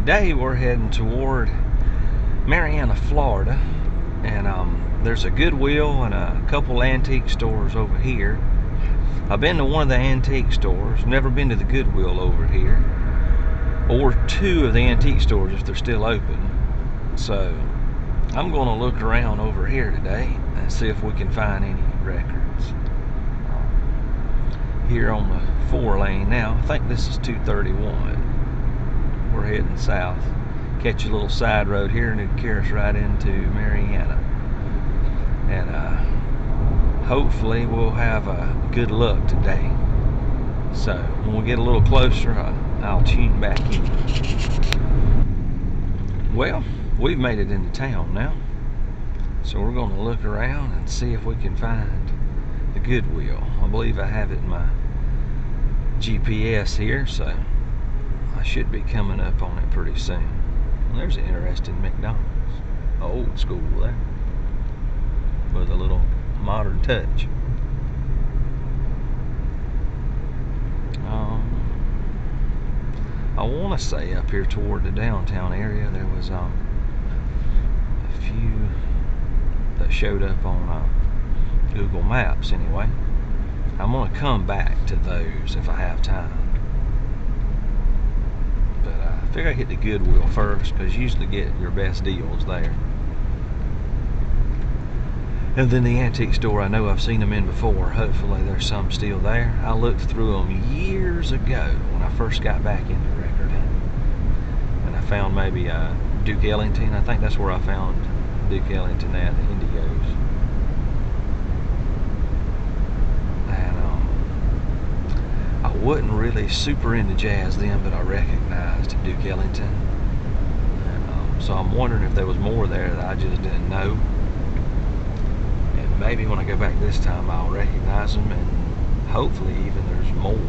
today we're heading toward Marianna, Florida, and there's a Goodwill and a couple antique stores over here. I've been to one of the antique stores, never been to the Goodwill over here, or two of the antique stores if they're still open. So I'm going to look around over here today and see if we can find any records. Here on the 4-lane now, I think this is 231. We're heading south. Catch a little side road here and it'll carry us right into Marianna. And hopefully we'll have good luck today. So when we get a little closer, I'll tune back in. Well, we've made it into town now. So we're going to look around and see if we can find the Goodwill. I believe I have it in my GPS here, so I should be coming up on it pretty soon. Well, there's an interesting McDonald's. Old school there, with a little modern touch. I want to say up here toward the downtown area there was a few that showed up on Google Maps anyway. I'm going to come back to those if I have time. But I figure I hit the Goodwill first because you usually get your best deals there. And then the antique store, I know I've seen them in before. Hopefully there's some still there. I looked through them years ago when I first got back into record hunting. And I found maybe Duke Ellington. I think that's where I found Duke Ellington at, the Indigos. And I wasn't really super into jazz then, but I recognized Duke Ellington. And, so I'm wondering if there was more there that I just didn't know. And maybe when I go back this time, I'll recognize them, and hopefully even there's more.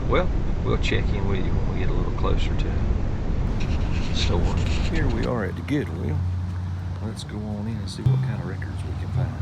Well, we'll check in with you when we get a little closer to the store. Here we are at the Goodwill. Let's go on in and see what kind of records we can find.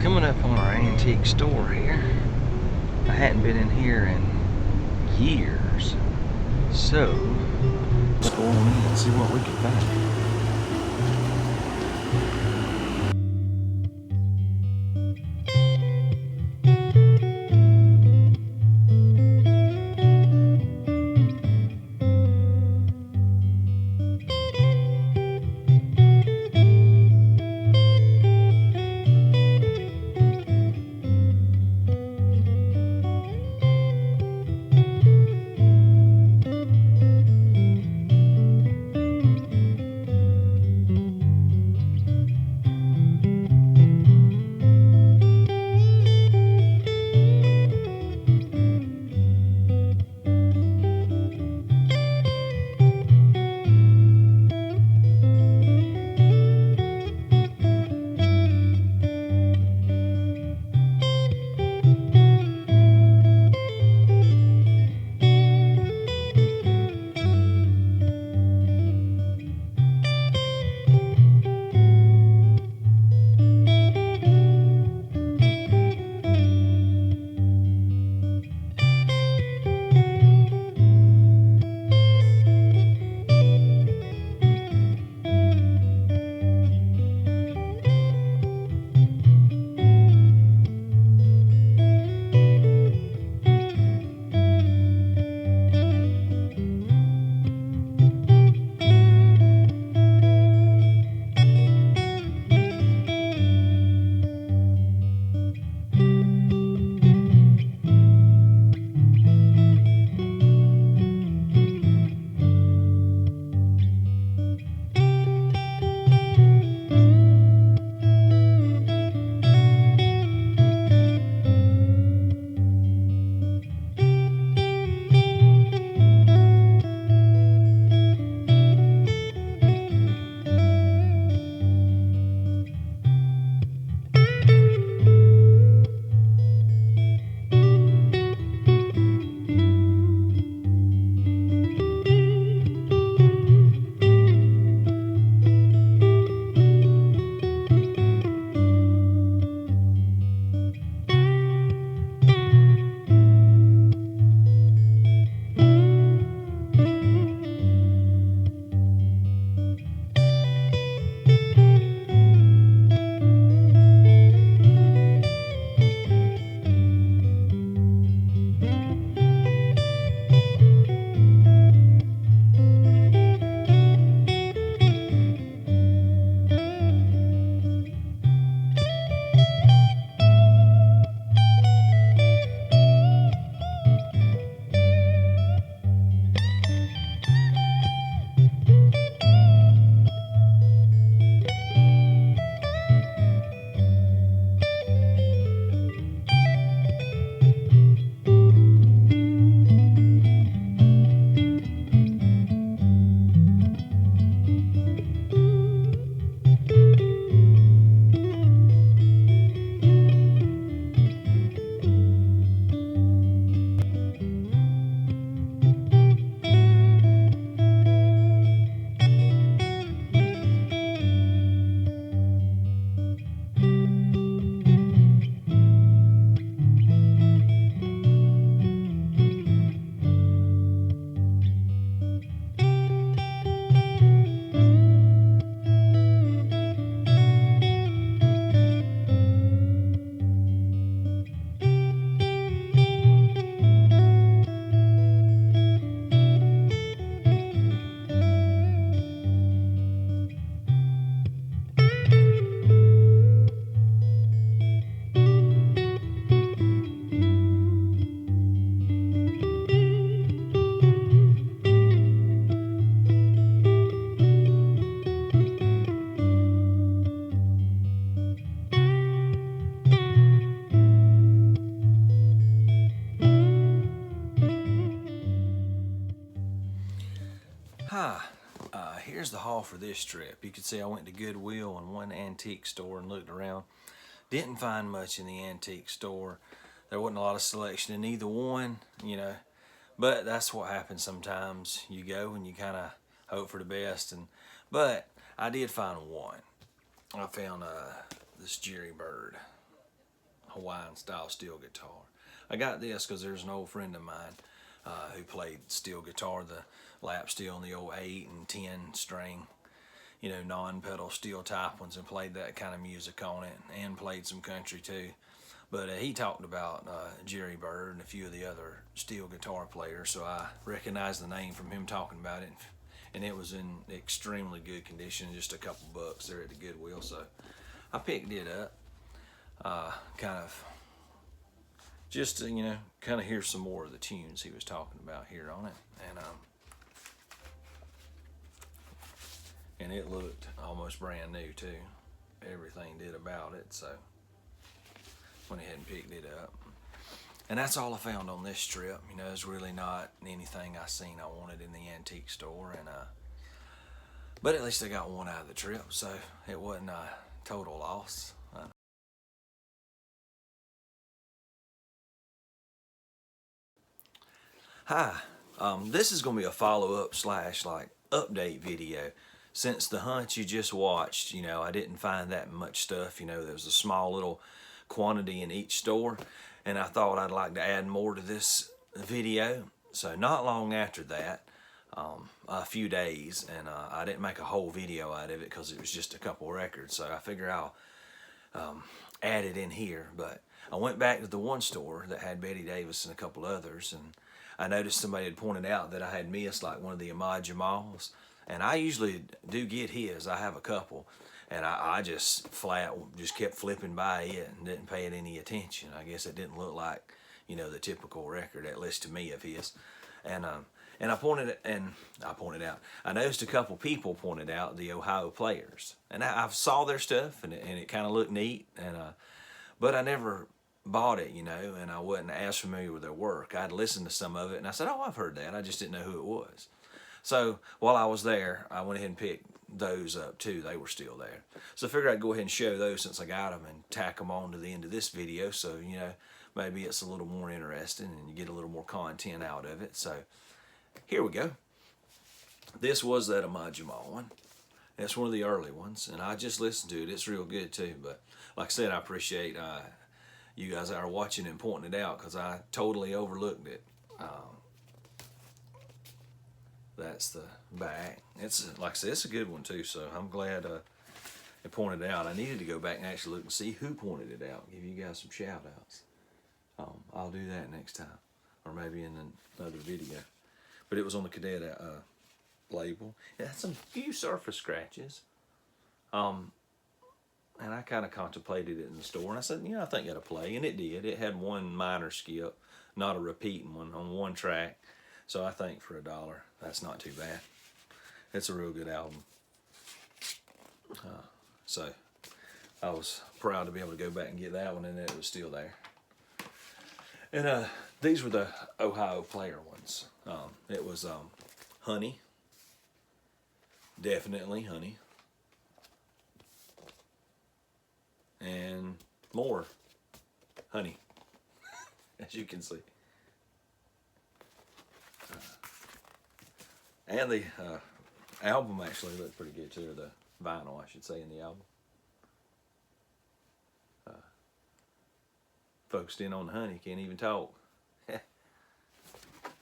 Coming up on our antique store here. I hadn't been in here in years, so let's go on in and see what we can find. this trip. You can see I went to Goodwill and one antique store and looked around. Didn't find much in the antique store. There wasn't a lot of selection in either one, you know. But that's what happens sometimes. You go and you kind of hope for the best. But I did find one. I found this Jerry Bird Hawaiian style steel guitar. I got this because there's an old friend of mine who played steel guitar, the lap steel and the old 8 and 10 string, you know, non-pedal steel type ones, and played that kind of music on it, and played some country too. But he talked about Jerry Bird and a few of the other steel guitar players, so I recognized the name from him talking about it, and it was in extremely good condition, just a couple bucks there at the Goodwill. So I picked it up, kind of just to, you know, kind of hear some more of the tunes he was talking about here on it, and it looked almost brand new too. Everything did about it, so went ahead and picked it up. And that's all I found on this trip. You know, it's really not anything I seen I wanted in the antique store, but at least I got one out of the trip, so it wasn't a total loss. Hi, this is going to be a follow-up / like update video. Since the hunt you just watched, you know, I didn't find that much stuff. You know, there was a small little quantity in each store, and I thought I'd like to add more to this video. So not long after that, a few days, and I didn't make a whole video out of it because it was just a couple records, so I figure I'll add it in here. But I went back to the one store that had Betty Davis and a couple others, and I noticed somebody had pointed out that I had missed like one of the Ahmad Jamals, and I usually do get his. I have a couple, and I just just kept flipping by it and didn't pay it any attention. I guess it didn't look like, you know, the typical record, at least to me, of his. And I noticed a couple people pointed out the Ohio Players, and I saw their stuff, and it kind of looked neat, but I never bought it, you know, and I wasn't as familiar with their work. I'd listened to some of it, and I said, oh, I've heard that. I just didn't know who it was. So while I was there, I went ahead and picked those up too. They were still there. So I figured I'd go ahead and show those since I got them, and tack them on to the end of this video, so, you know, maybe it's a little more interesting and you get a little more content out of it. So here we go. This was that Ahmad Jamal one. That's one of the early ones, and I just listened to it. It's real good too. But like I said, I appreciate you guys that are watching and pointing it out, because I totally overlooked it. That's the back. It's, like I said, it's a good one too, so I'm glad it pointed it out. I needed to go back and actually look and see who pointed it out, give you guys some shout outs. I'll do that next time, or maybe in another video. But it was on the Cadet label. It had some few surface scratches, and I kind of contemplated it in the store, and I said, you know, I think it'll play, and it did. It had one minor skip, not a repeating one, on one track. So I think for $1, that's not too bad. It's a real good album. So I was proud to be able to go back and get that one, and it was still there. And these were the Ohio Player ones. It was Honey. Definitely Honey. And more Honey, as you can see. And the album actually looked pretty good too, or the vinyl, I should say, in the album. Focused in on the honey, can't even talk.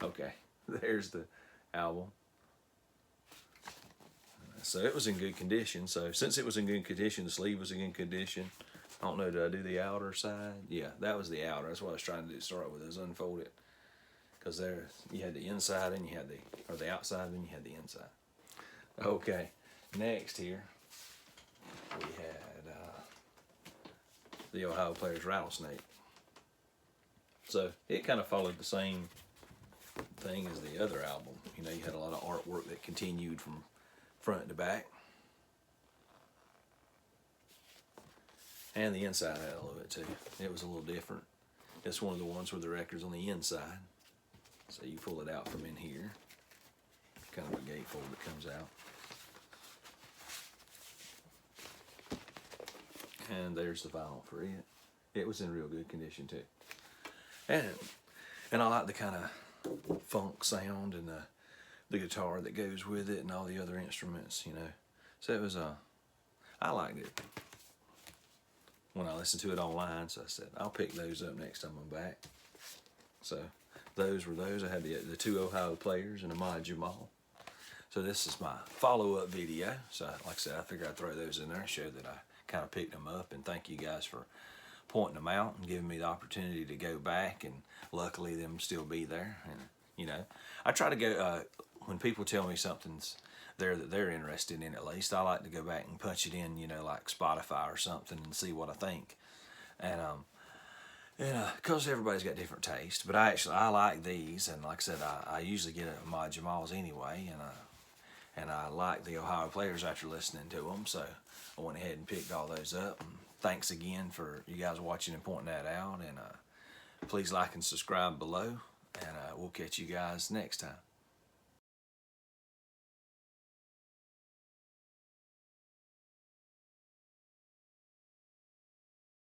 Okay, there's the album. So it was in good condition. So since it was in good condition, the sleeve was in good condition. I don't know, did I do the outer side? Yeah, that was the outer. That's what I was trying to do, start with, is unfold it. Because there, you had the inside and you had the outside and you had the inside. Okay, next here, we had the Ohio Players Rattlesnake. So it kind of followed the same thing as the other album. You know, you had a lot of artwork that continued from front to back. And the inside had a little bit too. It was a little different. It's one of the ones where the record's on the inside. So you pull it out from in here. Kind of a gatefold that comes out. And there's the vinyl for it. It was in real good condition too. And I like the kind of funk sound and the guitar that goes with it and all the other instruments, you know. So it was I liked it when I listened to it online. So I said I'll pick those up next time I'm back. So those were those. I had the two Ohio players and a Mod Jamal. So this is my follow-up video. So like I said, I figured I'd throw those in there and show that I kind of picked them up, and thank you guys for pointing them out and giving me the opportunity to go back, and luckily them still be there. And you know, I try to go when people tell me something's there that they're interested in, at least I like to go back and punch it in, you know, like Spotify or something, and see what I think. And because everybody's got different taste, but I like these, and like I said, I usually get my Jamals anyway, and I like the Ohio players after listening to them, so I went ahead and picked all those up. And thanks again for you guys watching and pointing that out, and please like and subscribe below, and we'll catch you guys next time.